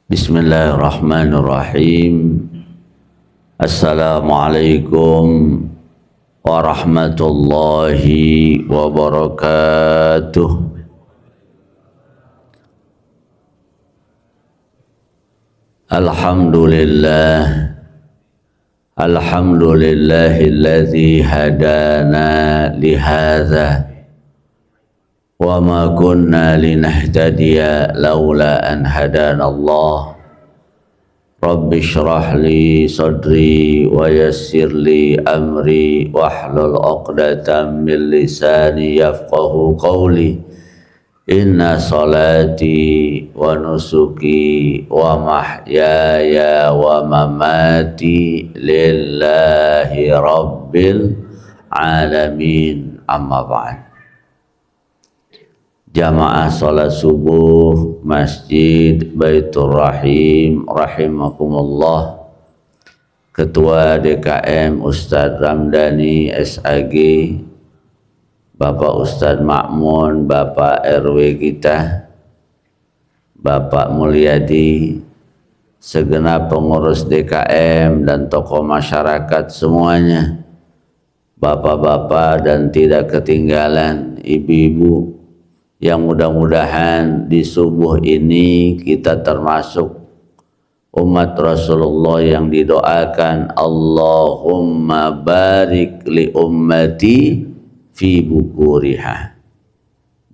Bismillahirrahmanirrahim. Assalamualaikum warahmatullahi wabarakatuh. Alhamdulillahilladzi hadana lihadza wa ma kunna linahtadiya laula an hadana Allah. Rabbi shrah li sadri wa yassir li amri wahlul 'uqdatam min lisani yafqahu qawli. Inna salati wa nusuki wa mahyaya wa mamati lillahi rabbil alamin. Amma ba'd. Jamaah salat subuh Masjid Baitur Rahim rahimakumullah. Ketua DKM Ustadz Ramdhani SAG, Bapak Ustadz Ma'mun, Bapak RW kita, Bapak Mulyadi, segenap pengurus DKM dan tokoh masyarakat semuanya, bapak-bapak dan tidak ketinggalan ibu-ibu, yang mudah-mudahan di subuh ini kita termasuk umat Rasulullah yang didoakan Allahumma barik li ummati fi bukuriha.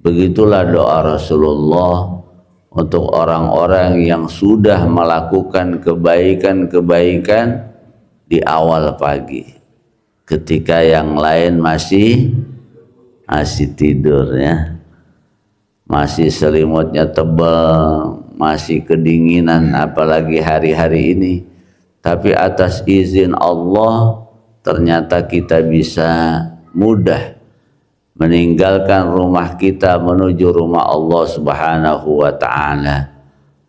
Begitulah doa Rasulullah untuk orang-orang yang sudah melakukan kebaikan-kebaikan di awal pagi, ketika yang lain masih tidur ya. Masih selimutnya tebal, masih kedinginan, apalagi hari-hari ini. Tapi atas izin Allah ternyata kita bisa mudah meninggalkan rumah kita menuju rumah Allah Subhanahu wa ta'ala.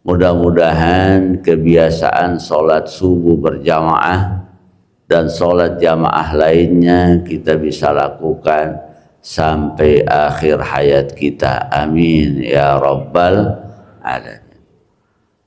Mudah-mudahan kebiasaan sholat subuh berjamaah dan sholat jamaah lainnya kita bisa lakukan sampai akhir hayat kita. Amin ya rabbal alamin.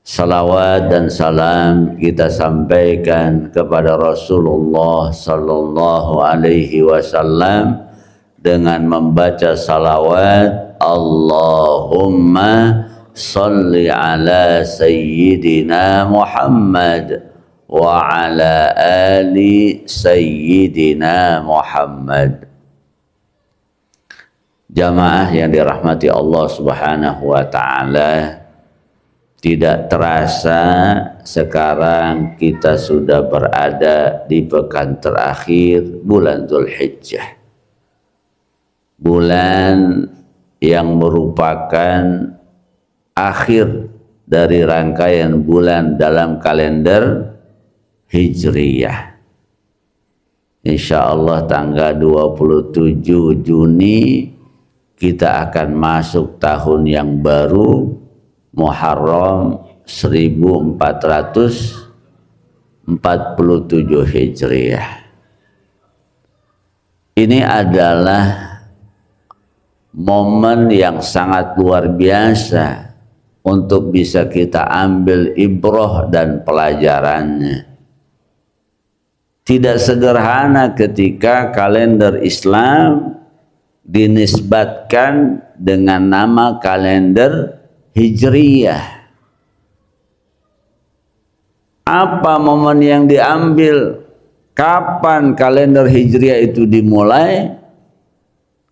Salawat dan salam kita sampaikan kepada Rasulullah sallallahu alaihi wasallam dengan membaca salawat Allahumma salli ala sayyidina Muhammad wa ala ali sayyidina Muhammad. Jamaah yang dirahmati Allah Subhanahu wa ta'ala, tidak terasa sekarang kita sudah berada di pekan terakhir bulan Dzulhijjah, bulan yang merupakan akhir dari rangkaian bulan dalam kalender Hijriyah. Insya Allah tanggal 27 Juni kita akan masuk tahun yang baru, Muharram 1447 Hijriah. Ini adalah momen yang sangat luar biasa untuk bisa kita ambil ibrah dan pelajarannya. Tidak sederhana ketika kalender Islam dinisbatkan dengan nama kalender Hijriyah. Apa momen yang diambil? Kapan kalender Hijriyah itu dimulai?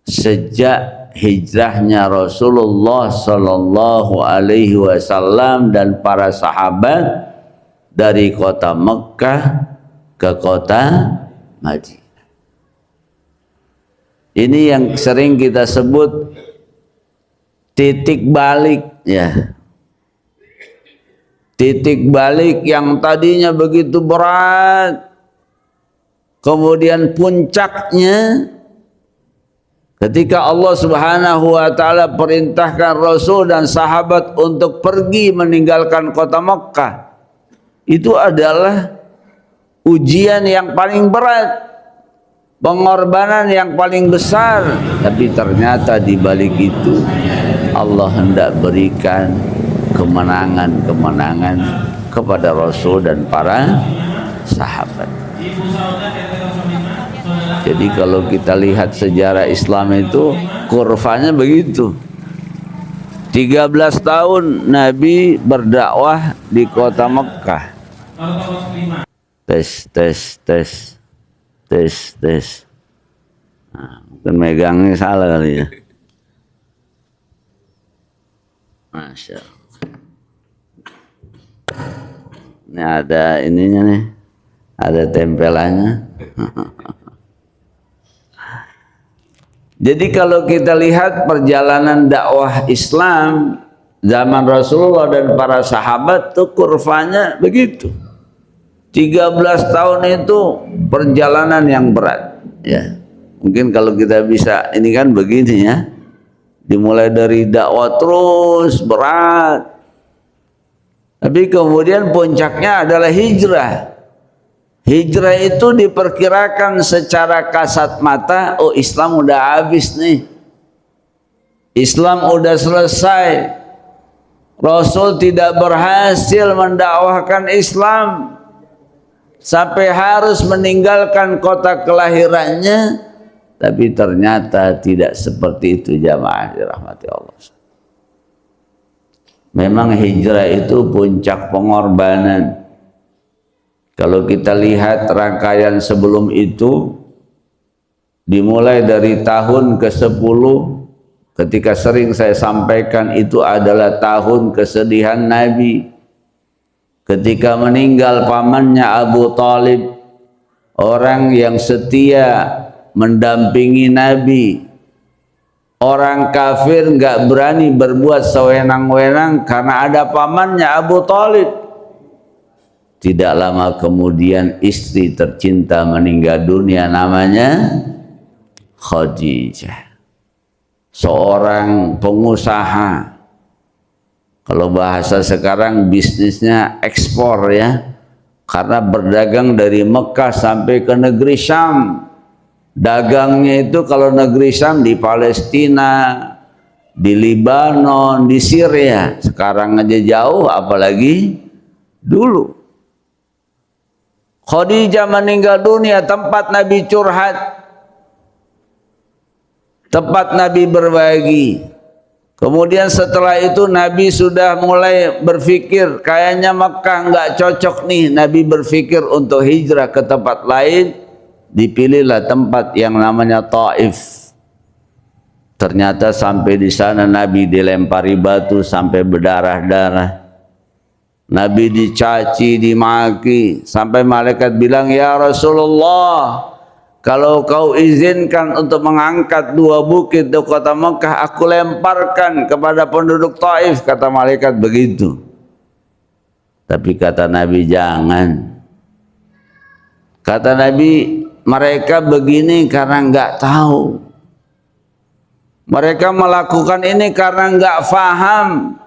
Sejak hijrahnya Rasulullah sallallahu alaihi wasallam dan para sahabat dari kota Mekkah ke kota Madinah. Ini yang sering kita sebut titik balik ya. Titik balik yang tadinya begitu berat, kemudian puncaknya ketika Allah Subhanahu wa ta'ala perintahkan Rasul dan sahabat untuk pergi meninggalkan kota Mekkah. Itu adalah ujian yang paling berat, pengorbanan yang paling besar. Tapi ternyata di balik itu Allah hendak berikan kemenangan-kemenangan kepada Rasul dan para sahabat. Jadi kalau kita lihat sejarah Islam itu kurvanya begitu. 13 tahun Nabi berdakwah di kota Mekah. Tes. Nah, mungkin megangnya salah kali ya. Masya Allah. Ini ada ininya nih, ada tempelannya. Jadi kalau kita lihat perjalanan dakwah Islam zaman Rasulullah dan para sahabat tuh kurvanya begitu. 13 tahun itu perjalanan yang berat ya. Mungkin kalau kita bisa ini kan begini ya. Dimulai dari dakwah terus berat. Tapi kemudian puncaknya adalah hijrah. Hijrah itu diperkirakan secara kasat mata, oh Islam udah habis nih. Islam udah selesai. Rasul tidak berhasil mendakwahkan Islam sampai harus meninggalkan kota kelahirannya. Tapi ternyata tidak seperti itu jamaah dirahmati Allah. Memang hijrah itu puncak pengorbanan. Kalau kita lihat rangkaian sebelum itu, dimulai dari tahun ke-10, ketika sering saya sampaikan itu adalah tahun kesedihan Nabi. Ketika meninggal pamannya Abu Talib, orang yang setia mendampingi Nabi. Orang kafir nggak berani berbuat sewenang-wenang karena ada pamannya Abu Talib. Tidak lama kemudian istri tercinta meninggal dunia, namanya Khadijah. Seorang pengusaha. Kalau bahasa sekarang bisnisnya ekspor ya. Karena berdagang dari Mekah sampai ke negeri Syam. Dagangnya itu kalau negeri Syam di Palestina, di Libanon, di Syria. Sekarang aja jauh apalagi dulu. Khadijah meninggal dunia, tempat Nabi curhat, tempat Nabi berbagi. Kemudian setelah itu Nabi sudah mulai berpikir, kayaknya Mekah nggak cocok nih. Nabi berpikir untuk hijrah ke tempat lain. Dipilihlah tempat yang namanya Taif. Ternyata sampai di sana Nabi dilempari batu sampai berdarah-darah. Nabi dicaci, dimaki, sampai malaikat bilang, ya Rasulullah, kalau kau izinkan untuk mengangkat 2 bukit di kota Mekah, aku lemparkan kepada penduduk Taif, kata malaikat begitu. Tapi kata Nabi, jangan. Kata Nabi, mereka begini karena nggak tahu. Mereka melakukan ini karena nggak faham.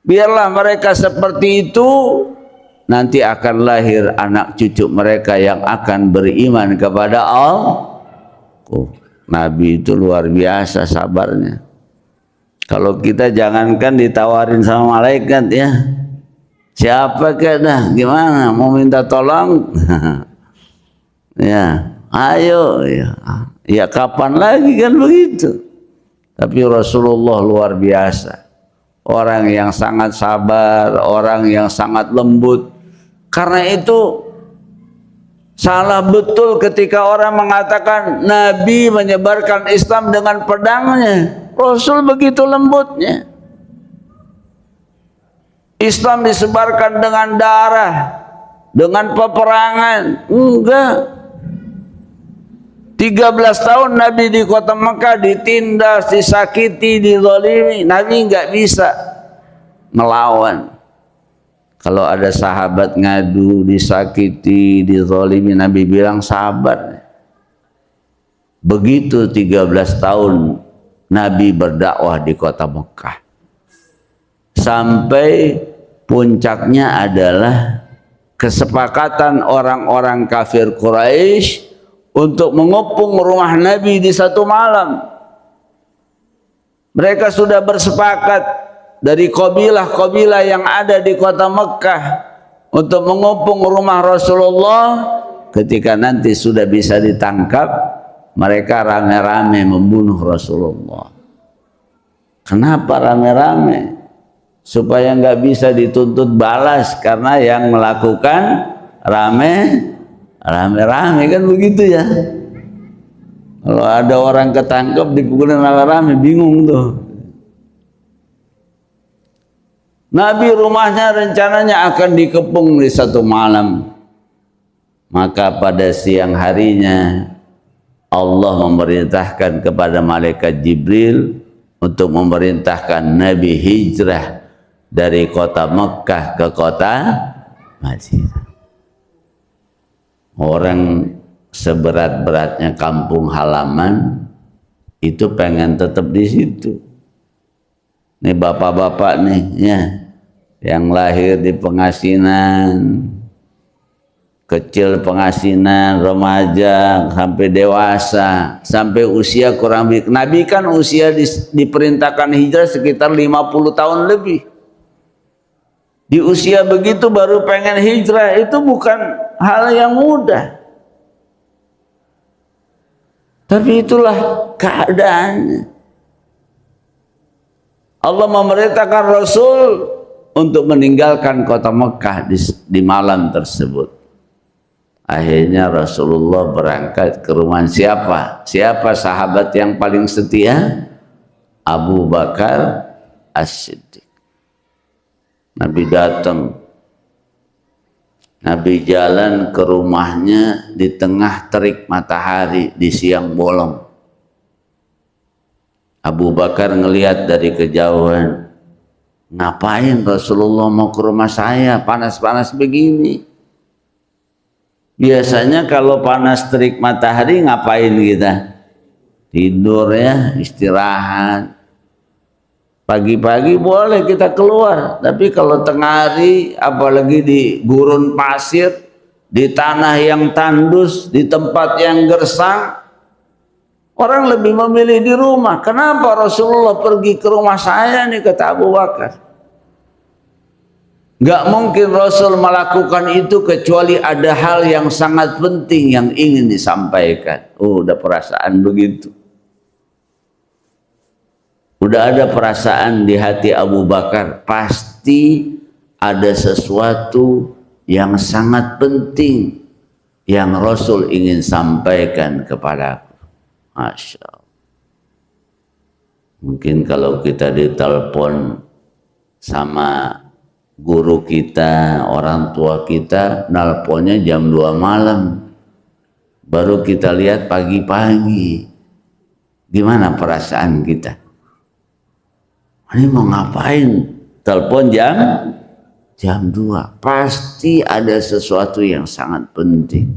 Biarlah mereka seperti itu, nanti akan lahir anak cucu mereka yang akan beriman kepada Allah. Nabi itu luar biasa sabarnya. Kalau kita jangankan ditawarin sama malaikat ya, siapa dah, gimana mau minta tolong? Ya, ayo ya kapan lagi kan begitu. Tapi Rasulullah luar biasa. Orang yang sangat sabar, orang yang sangat lembut. Karena itu salah betul ketika orang mengatakan Nabi menyebarkan Islam dengan pedangnya. Rasul begitu lembutnya. Islam disebarkan dengan darah, dengan peperangan. Enggak. 13 tahun Nabi di kota Mekah ditindas, disakiti, dizalimi. Nabi nggak bisa melawan. Kalau ada sahabat ngadu, disakiti, dizalimi, Nabi bilang sabar. Begitu 13 tahun Nabi berdakwah di kota Mekah. Sampai puncaknya adalah kesepakatan orang-orang kafir Quraisy untuk mengepung rumah Nabi di satu malam. Mereka sudah bersepakat dari kabilah-kabilah yang ada di kota Mekah untuk mengepung rumah Rasulullah. Ketika nanti sudah bisa ditangkap, mereka rame-rame membunuh Rasulullah. Kenapa rame-rame? Supaya nggak bisa dituntut balas karena yang melakukan rame-rame kan begitu ya. Kalau ada orang ketangkep dipukulin rame-rame, bingung tuh. Nabi rumahnya rencananya akan dikepung di satu malam. Maka pada siang harinya Allah memerintahkan kepada malaikat Jibril untuk memerintahkan Nabi hijrah dari kota Mekah ke kota Madinah. Orang seberat-beratnya kampung halaman itu pengen tetap di situ. Nih bapak-bapak nih ya, yang lahir di Pengasinan, kecil Pengasinan, remaja sampai dewasa, sampai usia kurang lebih. Nabi kan usia diperintahkan hijrah sekitar 50 tahun lebih. Di usia begitu baru pengen hijrah, itu bukan hal yang mudah. Tapi itulah keadaannya. Allah memerintahkan Rasul untuk meninggalkan kota Mekah di malam tersebut. Akhirnya Rasulullah berangkat ke rumah siapa? Siapa sahabat yang paling setia? Abu Bakar As-Siddiq. Nabi datang, Nabi jalan ke rumahnya di tengah terik matahari di siang bolong. Abu Bakar ngelihat dari kejauhan, ngapain Rasulullah mau ke rumah saya panas-panas begini? Biasanya kalau panas terik matahari ngapain kita? Tidur ya, istirahat. Pagi-pagi boleh kita keluar, tapi kalau tengah hari, apalagi di gurun pasir, di tanah yang tandus, di tempat yang gersang, orang lebih memilih di rumah. Kenapa Rasulullah pergi ke rumah saya nih, kata Abu Bakar. Gak mungkin Rasul melakukan itu kecuali ada hal yang sangat penting yang ingin disampaikan. Udah perasaan begitu. Udah ada perasaan di hati Abu Bakar, pasti ada sesuatu yang sangat penting yang Rasul ingin sampaikan kepadaku. Masya Allah. Mungkin kalau kita ditelepon sama guru kita, orang tua kita, nelponnya jam 2 malam, baru kita lihat pagi-pagi. Gimana perasaan kita? Ini mau ngapain? Telepon jam 2. Pasti ada sesuatu yang sangat penting.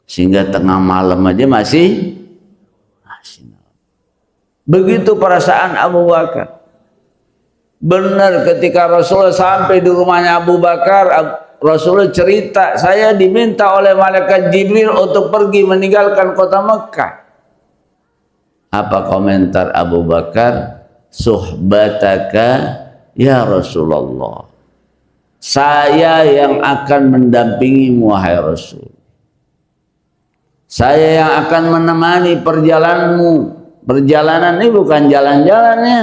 Sehingga tengah malam aja masih. Begitu perasaan Abu Bakar. Benar ketika Rasulullah sampai di rumahnya Abu Bakar, Rasulullah cerita, saya diminta oleh malaikat Jibril untuk pergi meninggalkan kota Mekah. Apa komentar Abu Bakar? Suhbataka ya Rasulullah, saya yang akan mendampingimu wahai Rasul, saya yang akan menemani perjalananmu. Perjalanan ini bukan jalan-jalannya,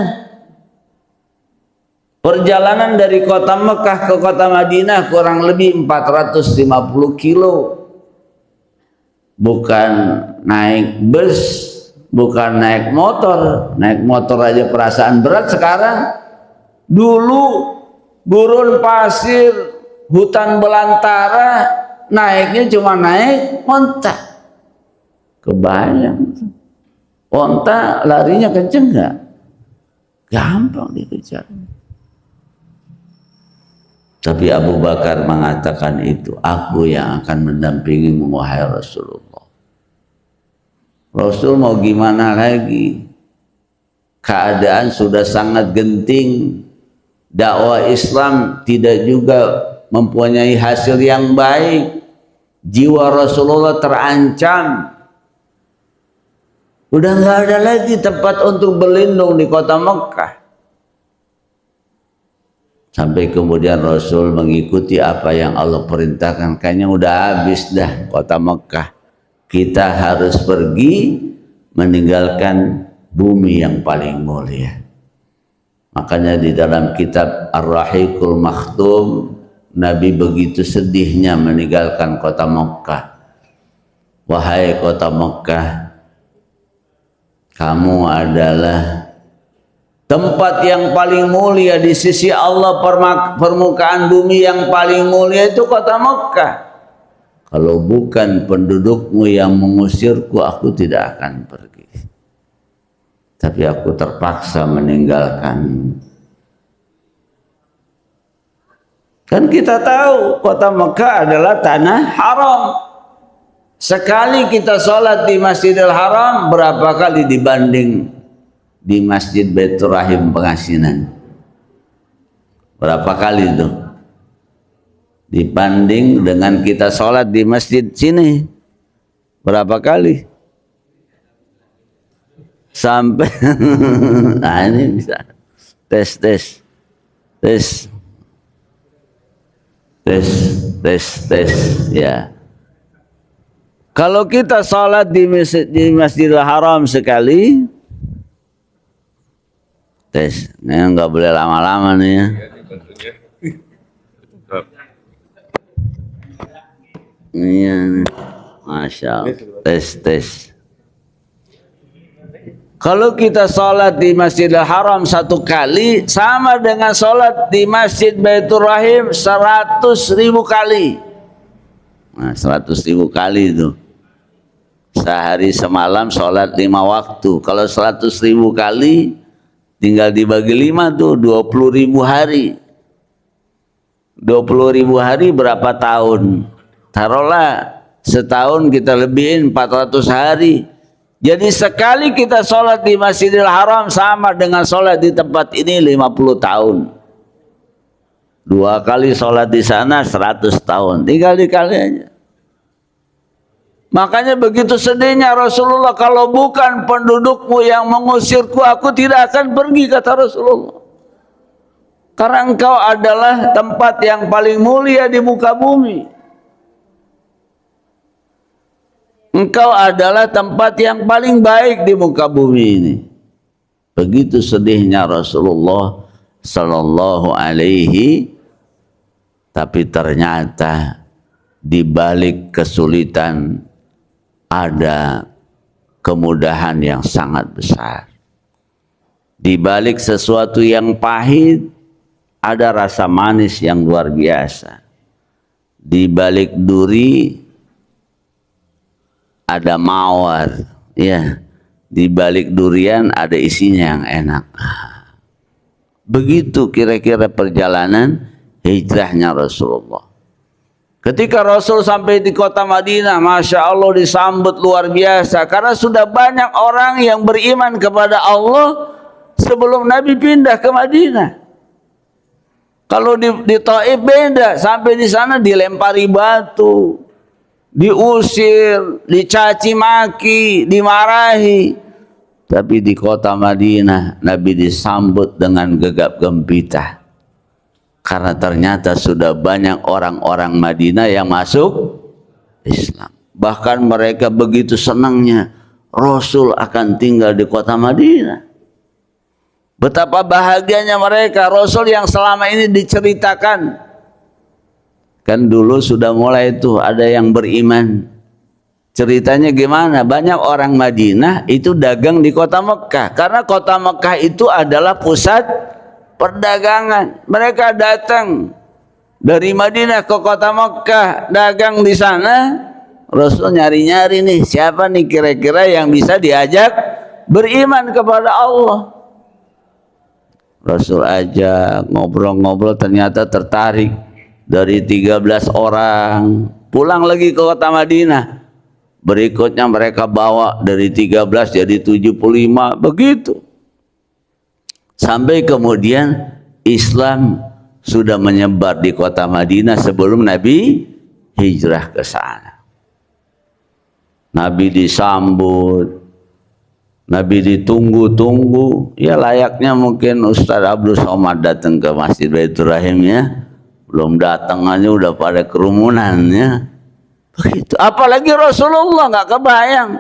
perjalanan dari kota Mekah ke kota Madinah kurang lebih 450 kilo, bukan naik bus, bukan naik motor. Naik motor aja perasaan berat sekarang. Dulu gurun pasir, hutan belantara, naiknya cuma naik onta. Kebayang, onta larinya kenceng nggak? Gampang dikejar. Tapi Abu Bakar mengatakan itu, aku yang akan mendampingimu wahai Rasulullah. Rasul mau gimana lagi? Keadaan sudah sangat genting. Dakwah Islam tidak juga mempunyai hasil yang baik. Jiwa Rasulullah terancam. Udah nggak ada lagi tempat untuk berlindung di kota Mekah. Sampai kemudian Rasul mengikuti apa yang Allah perintahkan. Kayaknya udah habis dah kota Mekah. Kita harus pergi meninggalkan bumi yang paling mulia. Makanya di dalam kitab Ar-Rahiqul Makhtum, Nabi begitu sedihnya meninggalkan kota Mekah. Wahai kota Mekah, kamu adalah tempat yang paling mulia di sisi Allah. Permukaan bumi yang paling mulia itu kota Mekah. Kalau bukan pendudukmu yang mengusirku, aku tidak akan pergi. Tapi aku terpaksa meninggalkan. Kan kita tahu kota Mekah adalah tanah haram. Sekali kita sholat di Masjidil Haram, berapa kali dibanding di Masjid Baitur Rahim Pengasinan? Berapa kali itu? Dibanding dengan kita sholat di masjid sini, berapa kali? Sampai nah ini bisa tes ya. Kalau kita sholat di Masjidil Haram sekali, tes, ini nggak boleh lama-lama nih ya. Iya, Masya Allah. Tes. Kalau kita sholat di Masjidil Haram satu kali sama dengan sholat di Masjid Baitur Rahim 100.000 kali. Nah, 100.000 kali itu. Sehari semalam sholat 5 waktu. Kalau 100.000 kali tinggal dibagi 5 tuh 20.000 hari. 20.000 hari berapa tahun? Taruhlah setahun kita lebihin 400 hari. Jadi sekali kita sholat di Masjidil Haram sama dengan sholat di tempat ini 50 tahun. 2 kali sholat di sana 100 tahun. Tinggal dikali aja. Makanya begitu sedihnya Rasulullah, kalau bukan pendudukmu yang mengusirku, aku tidak akan pergi, kata Rasulullah. Karena engkau adalah tempat yang paling mulia di muka bumi. Engkau adalah tempat yang paling baik di muka bumi ini. Begitu sedihnya Rasulullah Sallallahu Alaihi. Tapi ternyata di balik kesulitan ada kemudahan yang sangat besar. Di balik sesuatu yang pahit ada rasa manis yang luar biasa. Di balik duri ada mawar, ya. Di balik durian ada isinya yang enak. Begitu kira-kira perjalanan hijrahnya Rasulullah. Ketika Rasul sampai di kota Madinah, Masya Allah disambut luar biasa. Karena sudah banyak orang yang beriman kepada Allah sebelum Nabi pindah ke Madinah. Kalau di Taif beda, sampai di sana dilempari batu, diusir, dicaci maki, dimarahi. Tapi di kota Madinah Nabi disambut dengan gegap gempita. Karena ternyata sudah banyak orang-orang Madinah yang masuk Islam. Bahkan mereka begitu senangnya Rasul akan tinggal di kota Madinah. Betapa bahagianya mereka. Rasul yang selama ini diceritakan, kan dulu sudah mulai tuh ada yang beriman. Ceritanya gimana? Banyak orang Madinah itu dagang di kota Mekah. Karena kota Mekah itu adalah pusat perdagangan. Mereka datang dari Madinah ke kota Mekah, dagang di sana. Rasul nyari-nyari nih, siapa nih kira-kira yang bisa diajak beriman kepada Allah. Rasul ajak ngobrol-ngobrol, ternyata tertarik. Dari 13 orang pulang lagi ke kota Madinah. Berikutnya mereka bawa dari 13 jadi 75, begitu. Sampai kemudian Islam sudah menyebar di kota Madinah sebelum Nabi hijrah ke sana. Nabi disambut Nabi ditunggu-tunggu, ya layaknya mungkin Ustaz Abdul Somad datang ke Masjid Baitur Rahim ya, belum datang aja udah pada kerumunan ya. Begitu. Apalagi Rasulullah nggak kebayang.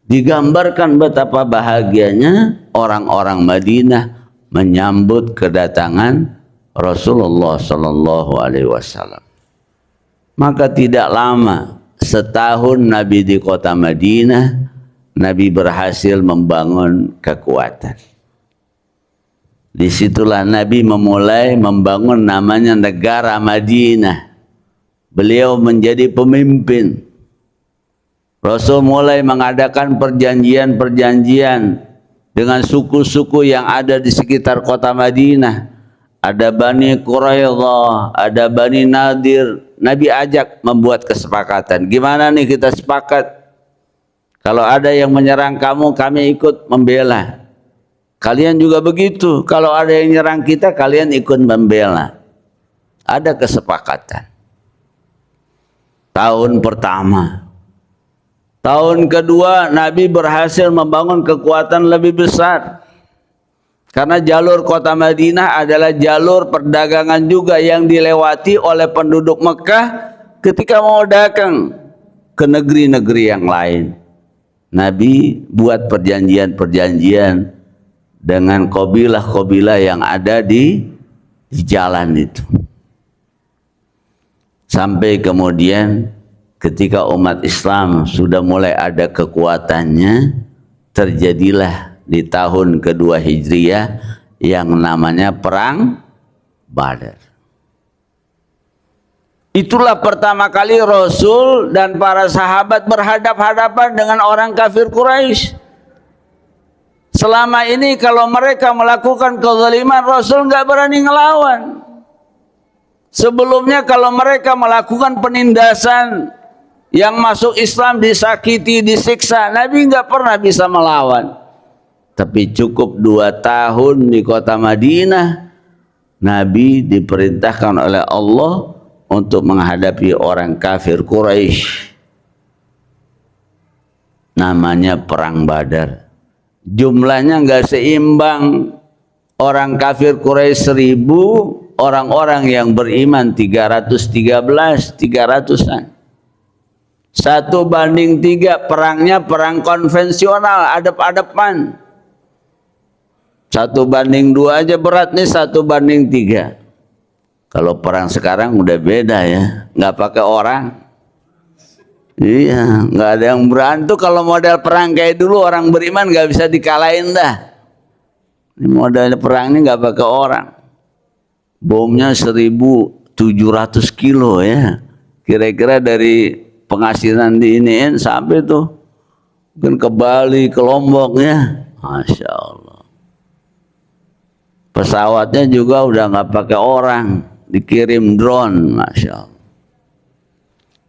Digambarkan betapa bahagianya orang-orang Madinah menyambut kedatangan Rasulullah Sallallahu Alaihi Wasallam. Maka tidak lama, setahun Nabi di kota Madinah, Nabi berhasil membangun kekuatan. Disitulah Nabi memulai membangun namanya negara Madinah. Beliau menjadi pemimpin. Rasul mulai mengadakan perjanjian-perjanjian dengan suku-suku yang ada di sekitar kota Madinah. Ada Bani Quraidah, ada Bani Nadir. Nabi ajak membuat kesepakatan. Gimana nih kita sepakat? Kalau ada yang menyerang kamu, kami ikut membela. Kalian juga begitu. Kalau ada yang menyerang kita, kalian ikut membela. Ada kesepakatan. Tahun pertama. Tahun kedua, Nabi berhasil membangun kekuatan lebih besar. Karena jalur kota Madinah adalah jalur perdagangan juga yang dilewati oleh penduduk Mekah ketika mau dagang ke negeri-negeri yang lain. Nabi buat perjanjian-perjanjian dengan kabilah-kabilah yang ada di jalan itu. Sampai kemudian ketika umat Islam sudah mulai ada kekuatannya, terjadilah di tahun kedua Hijriah yang namanya Perang Badar. Itulah pertama kali Rasul dan para sahabat berhadap-hadapan dengan orang kafir Quraisy. Selama ini kalau mereka melakukan kezaliman, Rasul nggak berani ngelawan. Sebelumnya kalau mereka melakukan penindasan, yang masuk Islam disakiti, disiksa, Nabi nggak pernah bisa melawan. Tapi cukup 2 tahun di kota Madinah, Nabi diperintahkan oleh Allah untuk menghadapi orang kafir Quraisy. Namanya Perang Badar. Jumlahnya nggak seimbang. Orang kafir Quraisy 1000, orang-orang yang beriman 313, 300-an. 1:3, perangnya perang konvensional, adep-adepan. 1:2 aja berat nih, 1:3. Kalau perang sekarang udah beda ya, nggak pakai orang. Iya, nggak ada yang berantu. Kalau model perang kayak dulu orang beriman nggak bisa dikalahin dah. Ini model perang ini nggak pakai orang. Bomnya 1.700 kilo ya. Kira-kira dari Pengasinan diiniin sampai tuh mungkin ke Bali, ke Lombok ya. Masya Allah. Pesawatnya juga udah nggak pakai orang, dikirim drone. Masya Allah.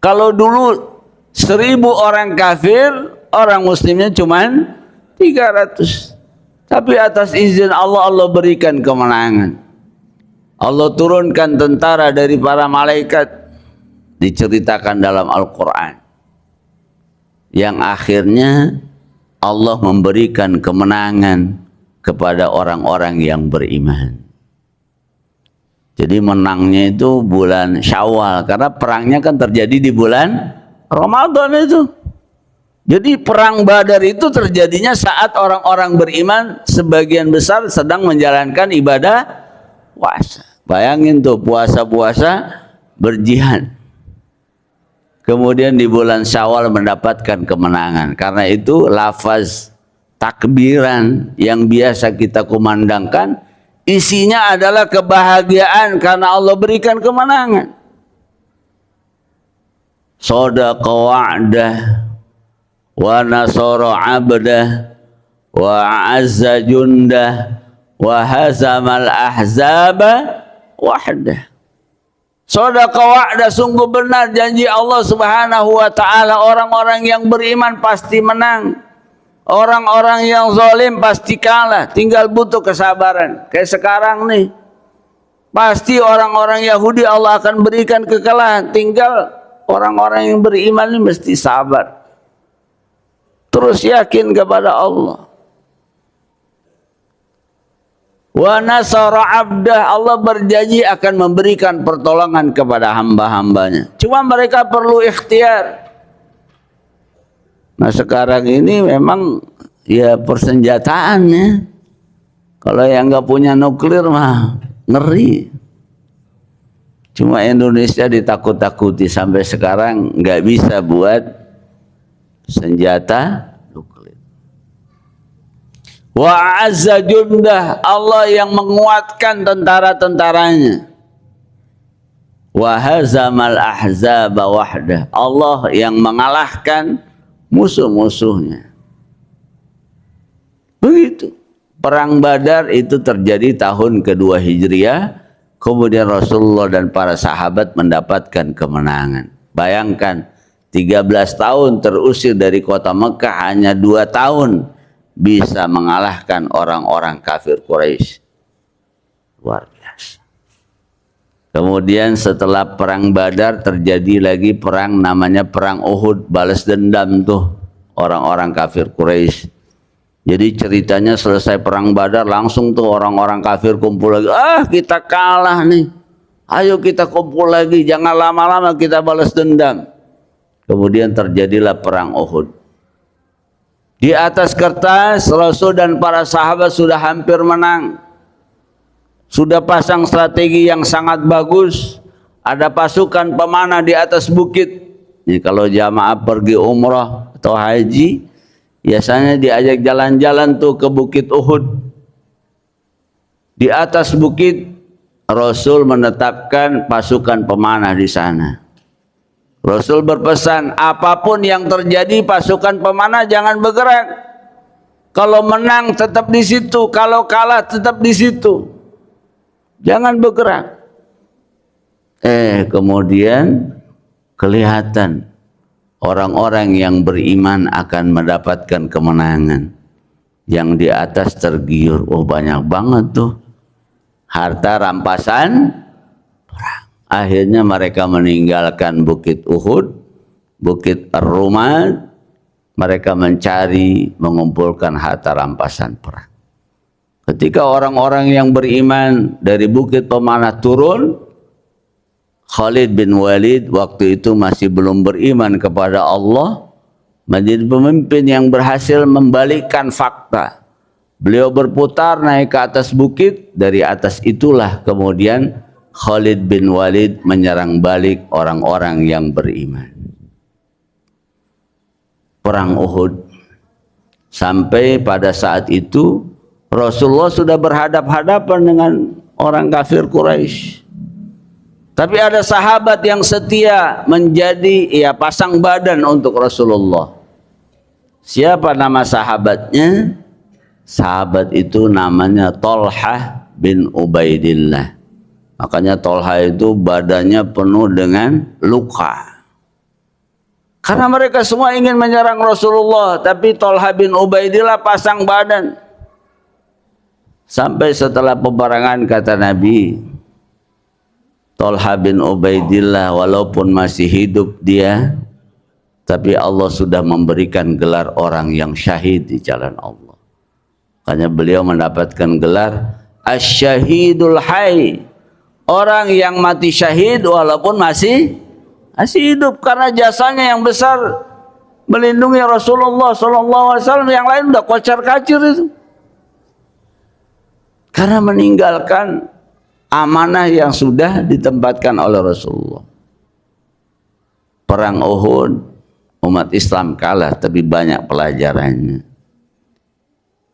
Kalau dulu 1.000 orang kafir, orang muslimnya cuman 300. Tapi atas izin Allah, Allah berikan kemenangan. Allah turunkan tentara dari para malaikat, diceritakan dalam Al-Quran, yang akhirnya Allah memberikan kemenangan kepada orang-orang yang beriman. Jadi menangnya itu bulan Syawal, karena perangnya kan terjadi di bulan Ramadan itu. Jadi perang Badar itu terjadinya saat orang-orang beriman sebagian besar sedang menjalankan ibadah puasa. Bayangin tuh, puasa-puasa berjihad. Kemudian di bulan Syawal mendapatkan kemenangan. Karena itu lafaz takbiran yang biasa kita kumandangkan, isinya adalah kebahagiaan karena Allah berikan kemenangan. Sadaqa wa'dah wa nasara 'abdah wa azza jundah wa hazamal ahzaba wahdah. Sadaqa wa'dah, sungguh benar janji Allah Subhanahu wa taala, orang-orang yang beriman pasti menang. Orang-orang yang zalim pasti kalah, tinggal butuh kesabaran. Kayak sekarang nih. Pasti orang-orang Yahudi Allah akan berikan kekalahan, tinggal orang-orang yang beriman ini mesti sabar. terus yakin kepada Allah. Wa nasara abdah, Allah berjanji akan memberikan pertolongan kepada hamba-hambanya. Cuma mereka perlu ikhtiar. Nah sekarang ini memang ya persenjataan ya. Kalau yang nggak punya nuklir mah ngeri. Cuma Indonesia ditakut-takuti sampai sekarang nggak bisa buat senjata nuklir. Wa azza jundah, Allah yang menguatkan tentara-tentaranya. Wa hazamal ahzaba wahdah, Allah yang mengalahkan musuh-musuhnya. Begitu. Perang Badar itu terjadi tahun kedua Hijriah. Kemudian Rasulullah dan para sahabat mendapatkan kemenangan. Bayangkan 13 tahun terusir dari kota Mekah, hanya 2 tahun bisa mengalahkan orang-orang kafir Quraisy. Luar biasa. Kemudian setelah perang Badar terjadi lagi perang namanya perang Uhud, balas dendam tuh orang-orang kafir Quraisy. Jadi ceritanya selesai perang Badar langsung tuh orang-orang kafir kumpul lagi. Ah, kita kalah nih. Ayo kita kumpul lagi, jangan lama-lama kita balas dendam. Kemudian terjadilah perang Uhud. Di atas kertas Rasul dan para sahabat sudah hampir menang. Sudah pasang strategi yang sangat bagus. Ada pasukan pemanah di atas bukit. Ini kalau jamaah pergi umrah atau haji, biasanya diajak jalan-jalan tuh ke Bukit Uhud. Di atas bukit Rasul menetapkan pasukan pemanah di sana. Rasul berpesan, apapun yang terjadi pasukan pemanah jangan bergerak. Kalau menang tetap di situ, kalau kalah tetap di situ. Jangan bergerak. Kemudian kelihatan orang-orang yang beriman akan mendapatkan kemenangan. Yang di atas tergiur, oh banyak banget tuh harta rampasan perang. Akhirnya mereka meninggalkan Bukit Uhud, Bukit Ar-Rumah. Mereka mencari, mengumpulkan harta rampasan perang. Ketika orang-orang yang beriman dari Bukit Pemanah turun, Khalid bin Walid waktu itu masih belum beriman kepada Allah, menjadi pemimpin yang berhasil membalikkan fakta. Beliau berputar naik ke atas bukit, dari atas itulah kemudian Khalid bin Walid menyerang balik orang-orang yang beriman. Perang Uhud. Sampai pada saat itu Rasulullah sudah berhadap-hadapan dengan orang kafir Quraisy. Tapi ada sahabat yang setia menjadi pasang badan untuk Rasulullah. Siapa nama sahabatnya? Sahabat itu namanya Thalhah bin Ubaidillah. Makanya Thalhah itu badannya penuh dengan luka. Karena mereka semua ingin menyerang Rasulullah, tapi Thalhah bin Ubaidillah pasang badan. Sampai setelah peperangan kata Nabi, Thalhah bin Ubaidillah walaupun masih hidup dia, tapi Allah sudah memberikan gelar orang yang syahid di jalan Allah. Makanya beliau mendapatkan gelar Asy-Syahidul Hayy, orang yang mati syahid walaupun masih hidup, karena jasanya yang besar melindungi Rasulullah SAW. Yang lain udah kocar-kacir itu karena meninggalkan amanah yang sudah ditempatkan oleh Rasulullah. Perang Uhud umat Islam kalah, tapi banyak pelajarannya.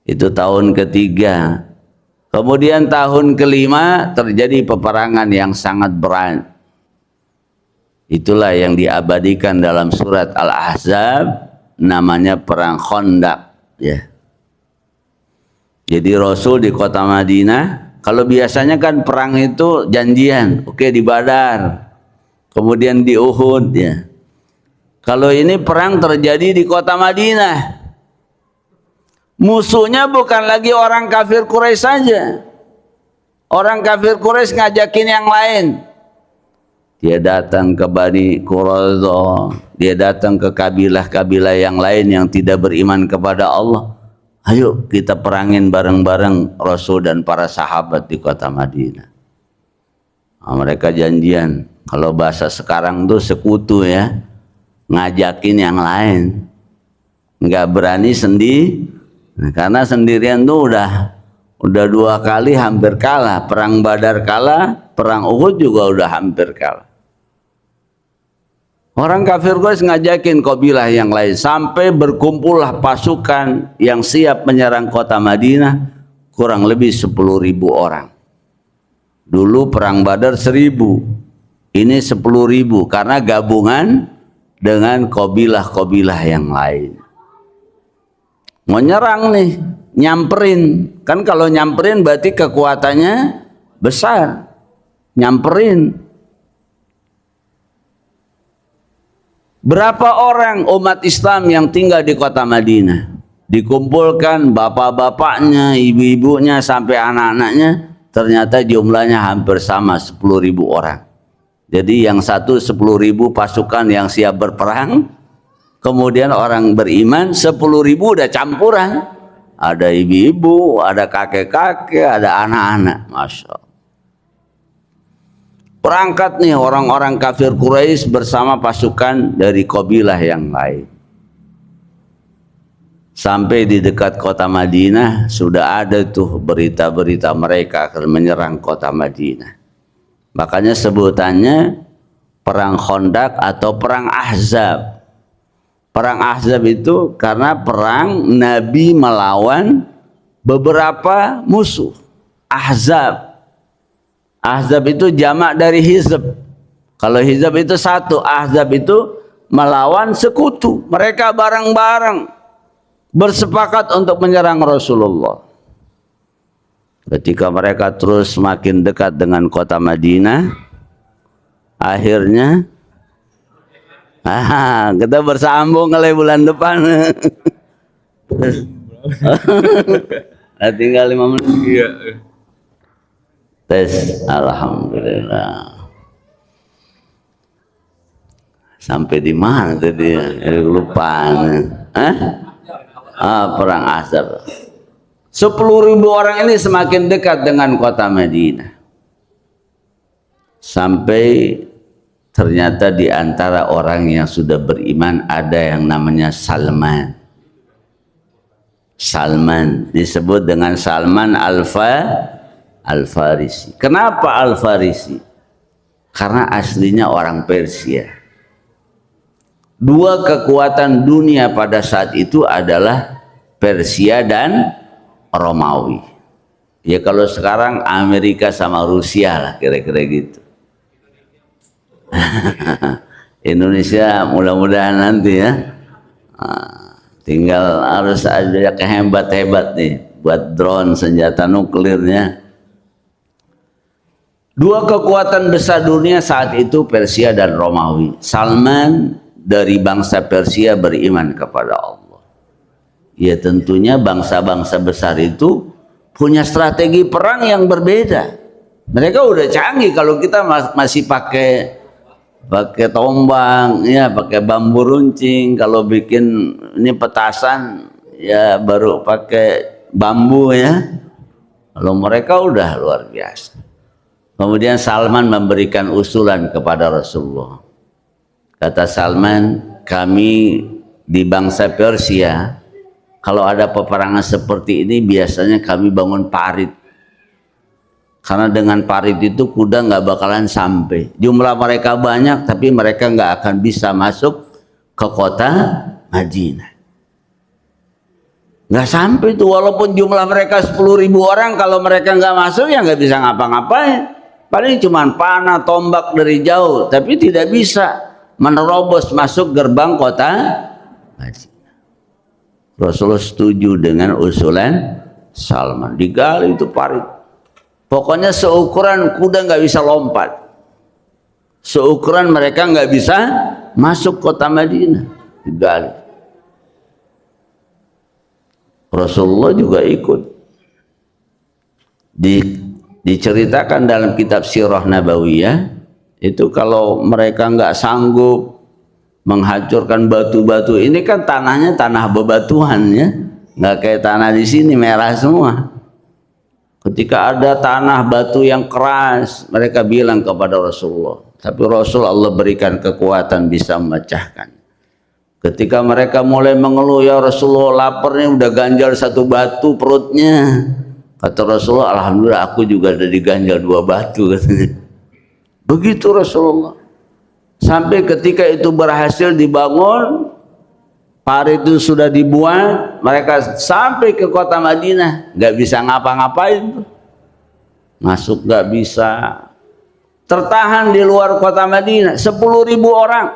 Itu tahun ketiga. Kemudian tahun kelima terjadi peperangan yang sangat berat. Itulah yang diabadikan dalam surat Al-Ahzab, namanya perang Khandaq ya. Jadi Rasul di kota Madinah, kalau biasanya kan perang itu janjian, oke di Badar, kemudian di Uhud ya. Kalau ini perang terjadi di kota Madinah. Musuhnya bukan lagi orang kafir Quraisy saja. Orang kafir Quraisy ngajakin yang lain. dia datang ke Bani Quraidah, dia datang ke kabilah-kabilah yang lain yang tidak beriman kepada Allah. Ayo kita perangin bareng-bareng Rasul dan para sahabat di kota Madinah. Nah, mereka janjian, kalau bahasa sekarang tuh sekutu ya, ngajakin yang lain, nggak berani sendiri. Nah, karena sendirian tuh udah 2 kali hampir kalah. Perang Badar kalah, perang Uhud juga udah hampir kalah. Orang kafir Quraisy ngajakin kabilah yang lain, sampai berkumpullah pasukan yang siap menyerang kota Madinah, kurang lebih 10.000 orang. Dulu perang Badar 1.000, ini 10.000 karena gabungan dengan kabilah-kabilah yang lain. Mau nyerang nih, nyamperin. Kan kalau nyamperin berarti kekuatannya besar. Nyamperin. Berapa orang umat Islam yang tinggal di kota Madinah? Dikumpulkan bapak-bapaknya, ibu-ibunya, sampai anak-anaknya, ternyata jumlahnya hampir sama, 10.000 orang. Jadi yang satu 10.000 pasukan yang siap berperang, kemudian orang beriman 10.000 udah campuran. Ada ibu-ibu, ada kakek-kakek, ada anak-anak. Masya Allah. Perangkat nih orang-orang kafir Quraisy bersama pasukan dari kabilah yang lain. Sampai di dekat kota Madinah sudah ada tuh berita-berita mereka akan menyerang kota Madinah. Makanya sebutannya perang Khandaq atau perang Ahzab. Perang Ahzab itu karena perang Nabi melawan beberapa musuh. Ahzab. Ahzab itu jamak dari hizb. Kalau hizb itu satu, ahzab itu melawan sekutu. Mereka bareng-bareng bersepakat untuk menyerang Rasulullah. Ketika mereka terus semakin dekat dengan kota Madinah, akhirnya kita bersambung oleh bulan depan. Tinggal 5 menit. Iya. Tes, alhamdulillah. Sampai di mana tadi? Lupa. Perang Ahzab. 10.000 orang ini semakin dekat dengan kota Madinah. Sampai ternyata di antara orang yang sudah beriman ada yang namanya Salman. Salman disebut dengan Salman Al-Farisi. Kenapa Al-Farisi? Karena aslinya orang Persia. 2 kekuatan dunia pada saat itu adalah Persia dan Romawi. Ya kalau sekarang Amerika sama Rusia lah kira-kira gitu. Indonesia mudah-mudahan nanti ya. Tinggal harus ada kehebat-hebat nih buat drone, senjata nuklirnya. 2 kekuatan besar dunia saat itu Persia dan Romawi. Salman dari bangsa Persia beriman kepada Allah. Ya tentunya bangsa-bangsa besar itu punya strategi perang yang berbeda. Mereka udah canggih, kalau kita masih pakai tombak, ya pakai bambu runcing. Kalau bikin ini petasan ya baru pakai bambu ya. Kalau mereka udah luar biasa. Kemudian Salman memberikan usulan kepada Rasulullah. Kata Salman, kami di bangsa Persia, kalau ada peperangan seperti ini biasanya kami bangun parit. Karena dengan parit itu kuda nggak bakalan sampai. Jumlah mereka banyak, tapi mereka nggak akan bisa masuk ke kota Madinah. Nggak sampai tuh, walaupun jumlah mereka 10.000 orang, kalau mereka nggak masuk ya nggak bisa ngapa-ngapain. Paling cuma panah tombak dari jauh, tapi tidak bisa menerobos masuk gerbang kota Madinah. Rasulullah setuju dengan usulan Salman. Digali itu parit. Pokoknya seukuran kuda nggak bisa lompat. Seukuran mereka nggak bisa masuk kota Madinah. Digali. Rasulullah juga ikut. Diceritakan dalam kitab Sirah Nabawiyah Itu kalau mereka nggak sanggup menghancurkan batu-batu, ini kan tanahnya tanah bebatuan ya, nggak kayak tanah di sini merah semua. Ketika ada tanah batu yang keras, mereka bilang kepada Rasulullah, tapi Rasul Allah berikan kekuatan bisa memecahkan. Ketika mereka mulai mengeluh, ya Rasulullah lapar nih, udah ganjal satu batu perutnya. Kata Rasulullah, alhamdulillah aku juga ada diganjal 2 batu katanya. Begitu Rasulullah. Sampai ketika itu berhasil dibangun, parit itu sudah dibuat, mereka sampai ke kota Madinah, nggak bisa ngapa-ngapain, masuk nggak bisa, tertahan di luar kota Madinah. 10.000 orang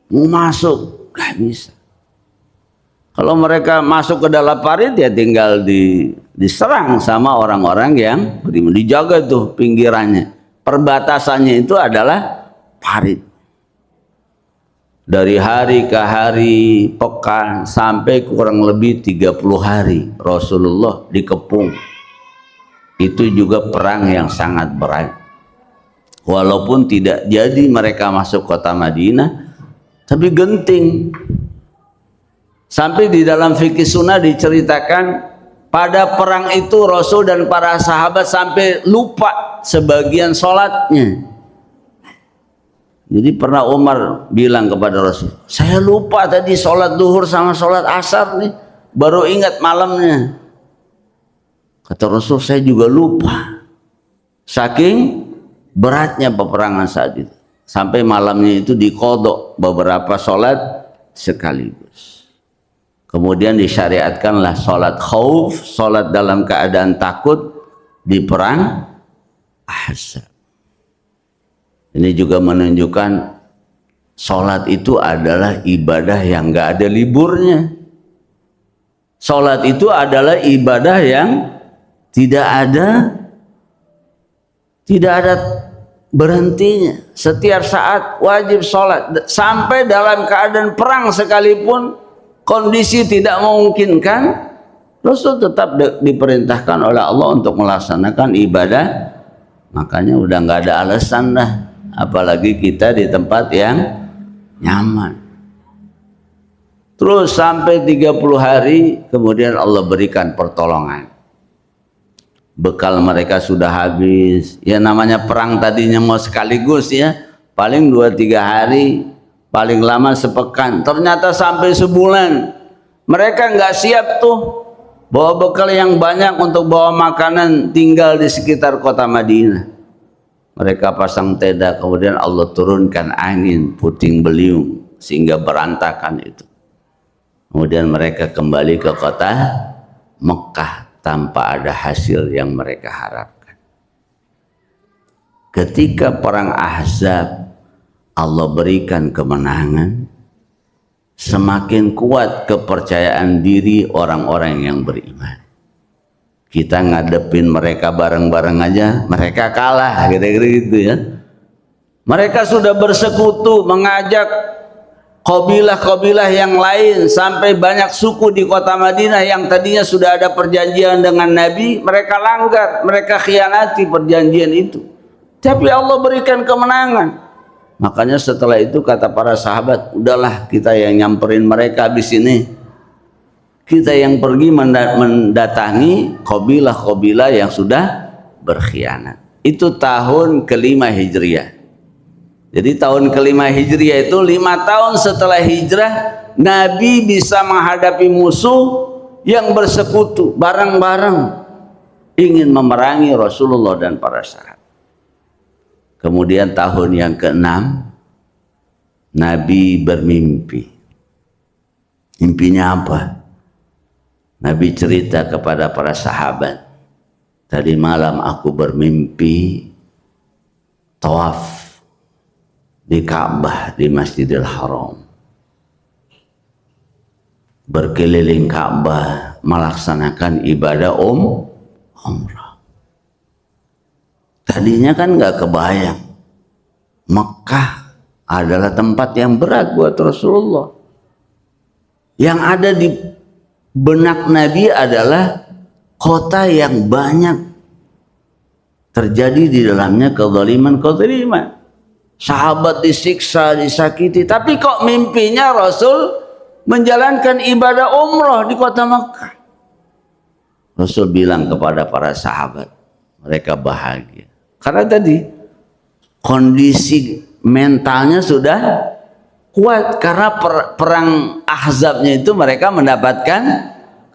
mau masuk nggak bisa. Kalau mereka masuk ke dalam parit ya tinggal diserang sama orang-orang yang beriman. Dijaga tuh pinggirannya, perbatasannya itu adalah parit. Dari hari ke hari, pekan, sampai kurang lebih 30 hari Rasulullah dikepung. Itu juga perang yang sangat berat. Walaupun tidak jadi mereka masuk kota Madinah, tapi genting. Sampai di dalam fikih sunnah diceritakan, pada perang itu Rasul dan para sahabat sampai lupa sebagian sholatnya. Jadi pernah Umar bilang kepada Rasul, saya lupa tadi sholat duhur sama sholat asar nih, baru ingat malamnya. Kata Rasul, saya juga lupa. Saking beratnya peperangan saat itu, sampai malamnya itu diqadha beberapa sholat sekaligus. Kemudian disyariatkanlah sholat khauf, sholat dalam keadaan takut di perang Ahzab. Ini juga menunjukkan sholat itu adalah ibadah yang nggak ada liburnya. Sholat itu adalah ibadah yang tidak ada berhentinya. Setiap saat wajib sholat. Sampai dalam keadaan perang sekalipun, kondisi tidak memungkinkan, Rasul tetap diperintahkan oleh Allah untuk melaksanakan ibadah. Makanya udah nggak ada alasan dah. Apalagi kita di tempat yang nyaman. Terus sampai 30 hari kemudian Allah berikan pertolongan. Bekal mereka sudah habis. Ya namanya perang tadinya mau sekaligus ya, paling 2-3 hari, paling lama sepekan. Ternyata sampai sebulan. Mereka nggak siap tuh bawa bekal yang banyak untuk bawa makanan, tinggal di sekitar kota Madinah. Mereka pasang tenda, kemudian Allah turunkan angin puting beliung sehingga berantakan itu. Kemudian mereka kembali ke kota Mekah tanpa ada hasil yang mereka harapkan. Ketika perang Ahzab, Allah berikan kemenangan, semakin kuat kepercayaan diri orang-orang yang beriman. Kita ngadepin mereka bareng-bareng aja, mereka kalah, kira-kira gitu ya. Mereka sudah bersekutu mengajak kabilah-kabilah yang lain, sampai banyak suku di kota Madinah yang tadinya sudah ada perjanjian dengan Nabi, mereka langgar, mereka khianati perjanjian itu. Tapi Allah berikan kemenangan. Makanya setelah itu kata para sahabat, udahlah kita yang nyamperin mereka habis ini. Kita yang pergi mendatangi kabilah-kabilah yang sudah berkhianat. Itu tahun ke-5 Hijriah. Jadi tahun ke-5 Hijriah itu 5 tahun setelah hijrah, Nabi bisa menghadapi musuh yang bersekutu bareng-bareng ingin memerangi Rasulullah dan para sahabat. Kemudian tahun yang ke-6 Nabi bermimpi. Mimpinya apa? Nabi cerita kepada para sahabat, tadi malam aku bermimpi tawaf di Ka'bah di Masjidil Haram, berkeliling Ka'bah melaksanakan ibadah umrah. Tadinya kan nggak kebayang Mekah adalah tempat yang berat buat Rasulullah. Yang ada di benak Nabi adalah kota yang banyak terjadi di dalamnya kezaliman. Sahabat disiksa, disakiti, tapi kok mimpinya Rasul menjalankan ibadah umroh di kota Mekah. Rasul bilang kepada para sahabat, mereka bahagia. Karena tadi kondisi mentalnya sudah kuat, karena perang Ahzabnya itu mereka mendapatkan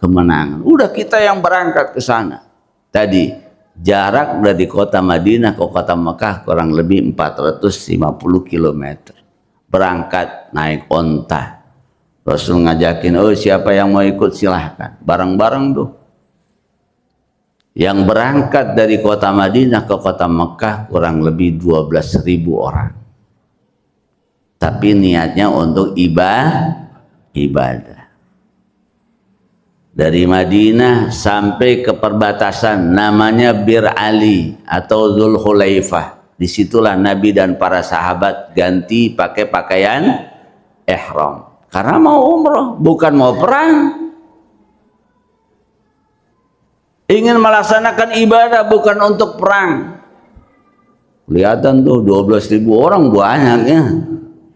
kemenangan. Udah kita yang berangkat ke sana. Tadi jarak dari kota Madinah ke kota Mekah kurang lebih 450 km. Berangkat naik onta. Rasul ngajakin, oh siapa yang mau ikut silahkan. Bareng-bareng tuh. Yang berangkat dari kota Madinah ke kota Mekah kurang lebih 12.000 orang. Tapi niatnya untuk ibadah. Dari Madinah sampai ke perbatasan namanya Bir Ali atau Zulhulaifah. Disitulah Nabi dan para sahabat ganti pakai pakaian ihram. Karena mau umroh, bukan mau perang. Ingin melaksanakan ibadah, bukan untuk perang. Kelihatan tuh 12.000 orang banyak ya.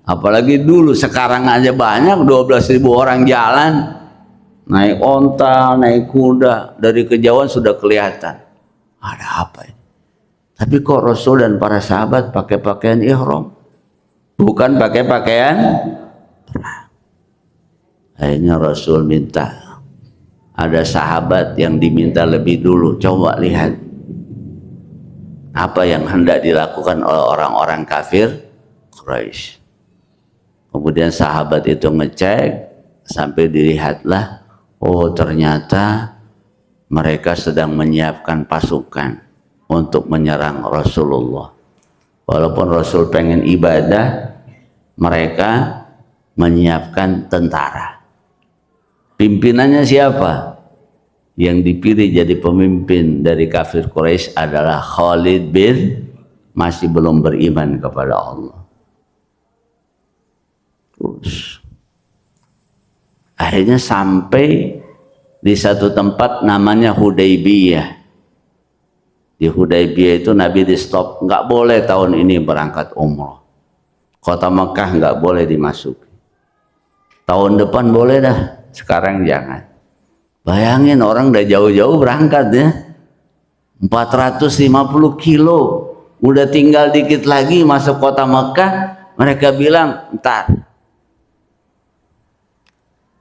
Apalagi dulu, sekarang aja banyak 12.000 orang jalan. Naik onta, naik kuda, dari kejauhan sudah kelihatan. Ada apa ini? Tapi kok Rasul dan para sahabat pakai pakaian ihram, bukan pakai pakaian perang. Akhirnya Rasul minta, ada sahabat yang diminta lebih dulu, coba lihat apa yang hendak dilakukan oleh orang-orang kafir Quraisy. Kemudian sahabat itu ngecek sampai dilihatlah, oh ternyata mereka sedang menyiapkan pasukan untuk menyerang Rasulullah. Walaupun Rasul pengen ibadah, mereka menyiapkan tentara. Pimpinannya siapa? Yang dipilih jadi pemimpin dari kafir Quraisy adalah Khalid bin, masih belum beriman kepada Allah. Terus akhirnya sampai di satu tempat namanya Hudaybiyah. Di Hudaybiyah itu Nabi di stop, nggak boleh tahun ini berangkat umroh. Kota Mekah nggak boleh dimasuki. Tahun depan boleh dah, sekarang jangan. Bayangin orang udah jauh-jauh berangkat ya, 450 kilo, udah tinggal dikit lagi masuk kota Mekah. Mereka bilang, entar.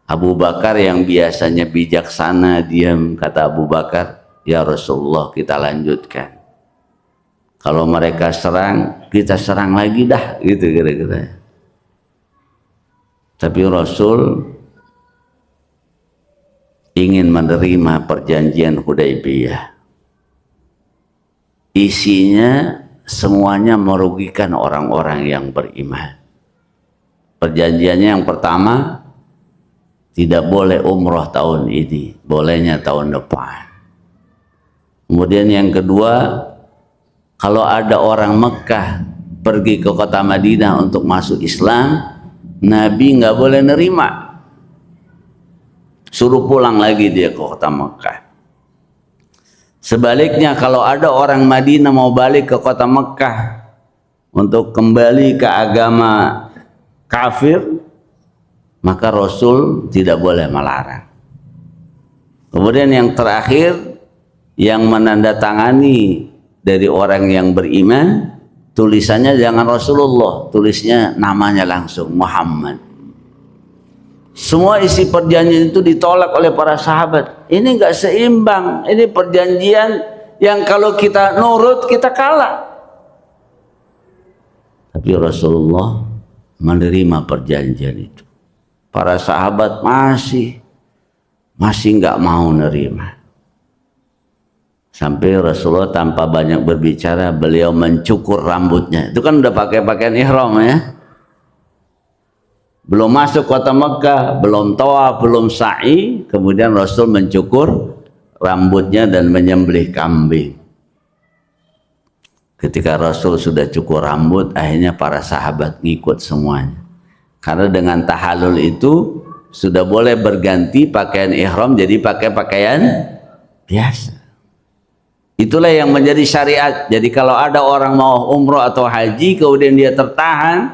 Abu Bakar yang biasanya bijaksana diam, kata Abu Bakar, ya Rasulullah kita lanjutkan. Kalau mereka serang, kita serang lagi dah, gitu kira-kira. Tapi Rasul ingin menerima perjanjian Hudaybiyah. Isinya semuanya merugikan orang-orang yang beriman. Perjanjiannya yang pertama, tidak boleh umroh tahun ini, bolehnya tahun depan. Kemudian yang kedua, kalau ada orang Mekah pergi ke kota Madinah untuk masuk Islam, Nabi nggak boleh nerima, suruh pulang lagi dia ke kota Mekah. Sebaliknya kalau ada orang Madinah mau balik ke kota Mekah untuk kembali ke agama kafir, maka Rasul tidak boleh melarang. Kemudian yang terakhir, yang menandatangani dari orang yang beriman, tulisannya jangan Rasulullah, tulisnya namanya langsung Muhammad. Semua isi perjanjian itu ditolak oleh para sahabat. Ini enggak seimbang, ini perjanjian yang kalau kita nurut kita kalah. Tapi Rasulullah menerima perjanjian itu. Para sahabat masih enggak mau nerima. Sampai Rasulullah tanpa banyak berbicara, beliau mencukur rambutnya. Itu kan udah pakai pakaian ihram ya. Belum masuk kota Mekah, belum tawaf, belum sa'i, kemudian Rasul mencukur rambutnya dan menyembelih kambing. Ketika Rasul sudah cukur rambut, akhirnya para sahabat ngikut semuanya. Karena dengan tahallul itu sudah boleh berganti pakaian ihram jadi pakai pakaian biasa. Itulah yang menjadi syariat. Jadi kalau ada orang mau umroh atau haji kemudian dia tertahan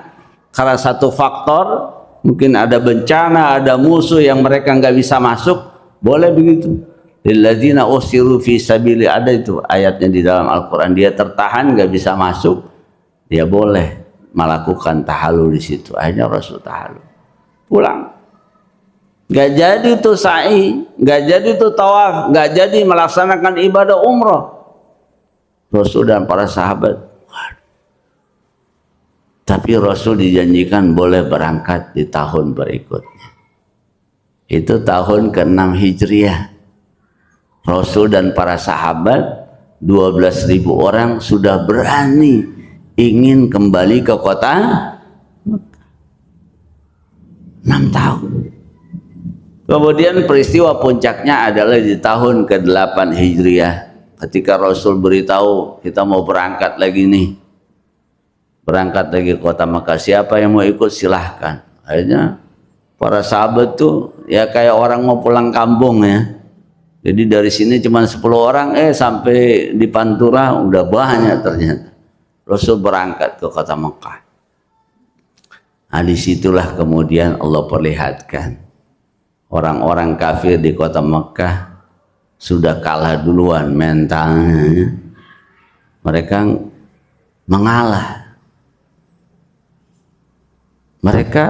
karena satu faktor, mungkin ada bencana, ada musuh yang mereka nggak bisa masuk, boleh begitu. Lilladzina usiru fi sabili, ada itu ayatnya di dalam Al-Quran. Dia tertahan nggak bisa masuk, dia boleh melakukan tahallul di situ. Akhirnya Rasul tahallul, pulang. Nggak jadi tuh sa'i, nggak jadi tuh tawaf, nggak jadi melaksanakan ibadah umroh. Rasul dan para sahabat, tapi Rasul dijanjikan boleh berangkat di tahun berikutnya. Itu tahun ke-6 Hijriah. Rasul dan para sahabat 12.000 orang sudah berani ingin kembali ke kota Mekah. 6 tahun. Kemudian peristiwa puncaknya adalah di tahun ke-8 Hijriah, ketika Rasul beritahu kita mau berangkat lagi nih, berangkat lagi ke kota Mekah, siapa yang mau ikut silahkan. Akhirnya para sahabat tuh ya kayak orang mau pulang kampung ya. Jadi dari sini cuma 10 orang, sampai di Pantura udah banyak ternyata. Rasul berangkat ke kota Mekah. Nah, disitulah kemudian Allah perlihatkan orang-orang kafir di kota Mekah sudah kalah duluan mentalnya. Mereka mengalah. Mereka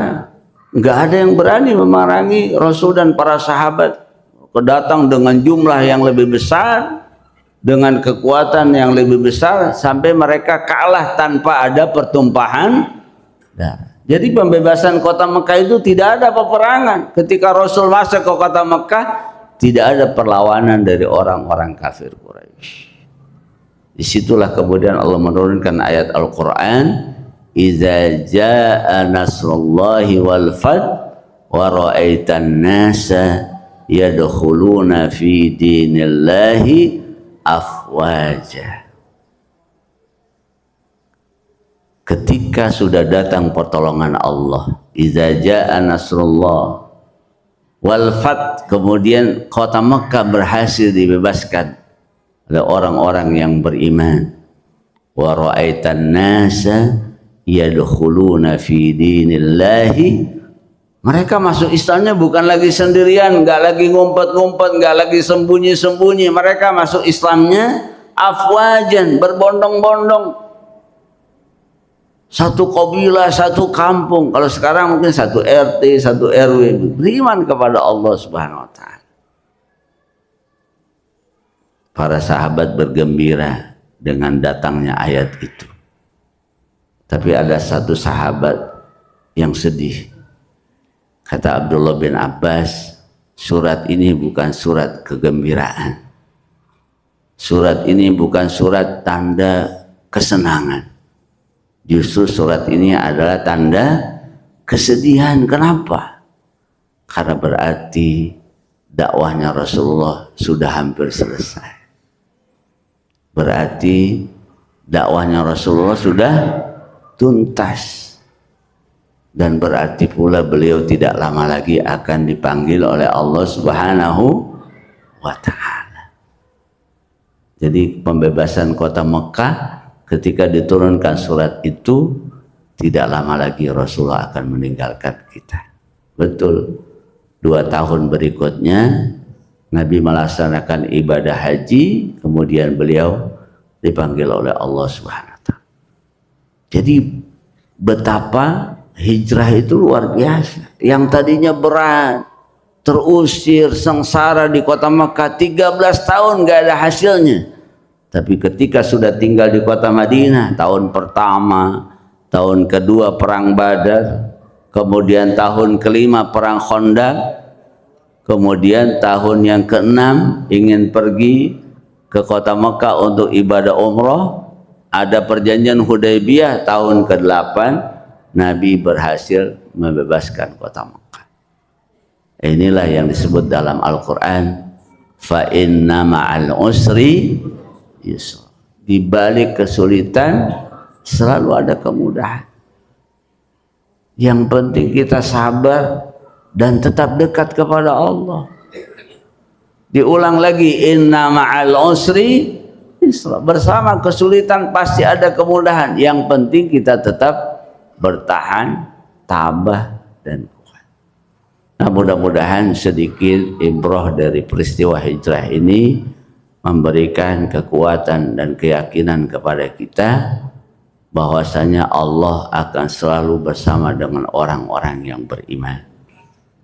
nggak ada yang berani memerangi Rasul dan para sahabat. Kedatang dengan jumlah yang lebih besar, dengan kekuatan yang lebih besar, sampai mereka kalah tanpa ada pertumpahan darah. Jadi pembebasan kota Mekah itu tidak ada peperangan. Ketika Rasul masuk ke kota Mekah, tidak ada perlawanan dari orang-orang kafir Quraisy. Disitulah kemudian Allah menurunkan ayat Al-Quran, "Idza jaa nasrullahi wal fath wa ra'aitan nasa yadkhuluna fi dinillahi afwaja." Ketika sudah datang pertolongan Allah, idza jaa nasrullah wal fath, kemudian kota Mekah berhasil dibebaskan oleh orang-orang yang beriman, wa ra'aitan nasa yadkhuluna fi dinillahi, mereka masuk Islamnya bukan lagi sendirian, nggak lagi ngumpet-ngumpet, nggak lagi sembunyi-sembunyi. Mereka masuk Islamnya afwajan, berbondong-bondong. Satu kabilah, satu kampung. Kalau sekarang mungkin satu RT, satu RW, beriman kepada Allah Subhanahu wa Ta'ala. Para sahabat bergembira dengan datangnya ayat itu. Tapi ada satu sahabat yang sedih. Kata Abdullah bin Abbas, surat ini bukan surat kegembiraan. Surat ini bukan surat tanda kesenangan. Justru surat ini adalah tanda kesedihan. Kenapa? Karena berarti dakwahnya Rasulullah sudah hampir selesai. Berarti dakwahnya Rasulullah sudah tuntas. Dan berarti pula beliau tidak lama lagi akan dipanggil oleh Allah Subhanahu wa Ta'ala. Jadi pembebasan kota Mekah, ketika diturunkan surat itu, tidak lama lagi Rasulullah akan meninggalkan kita. Betul, 2 tahun berikutnya Nabi melaksanakan ibadah haji, kemudian beliau dipanggil oleh Allah Subhanahu wa Ta'ala. Jadi betapa hijrah itu luar biasa. Yang tadinya berat, terusir, sengsara di kota Mekah 13 tahun gak ada hasilnya. Tapi ketika sudah tinggal di kota Madinah, tahun pertama, tahun kedua perang Badar, kemudian tahun kelima perang Khandaq, kemudian tahun yang ke-6 ingin pergi ke kota Mekah untuk ibadah umroh, ada perjanjian Hudaybiyah tahun ke-8, Nabi berhasil membebaskan kota Mekah. Inilah yang disebut dalam Al-Quran, fa inna ma'al usri yusra. Di balik kesulitan selalu ada kemudahan. Yang penting kita sabar dan tetap dekat kepada Allah. Diulang lagi, inna ma'al usri. yusra. Bersama kesulitan pasti ada kemudahan. Yang penting kita tetap bertahan, tabah dan kuat. Nah, mudah-mudahan sedikit ibrah dari peristiwa hijrah ini memberikan kekuatan dan keyakinan kepada kita bahwasanya Allah akan selalu bersama dengan orang-orang yang beriman.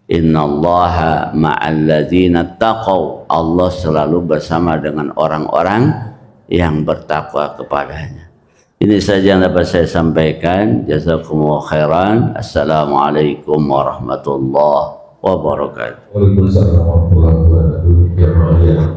Innallaha ma'al ladzina taqaw. Allah selalu bersama dengan orang-orang yang bertakwa kepadanya. Ini saja yang dapat saya sampaikan. Jazakumullah khairan. Assalamualaikum warahmatullahi wabarakatuh. Waalaikumsalam warahmatullahi wabarakatuh.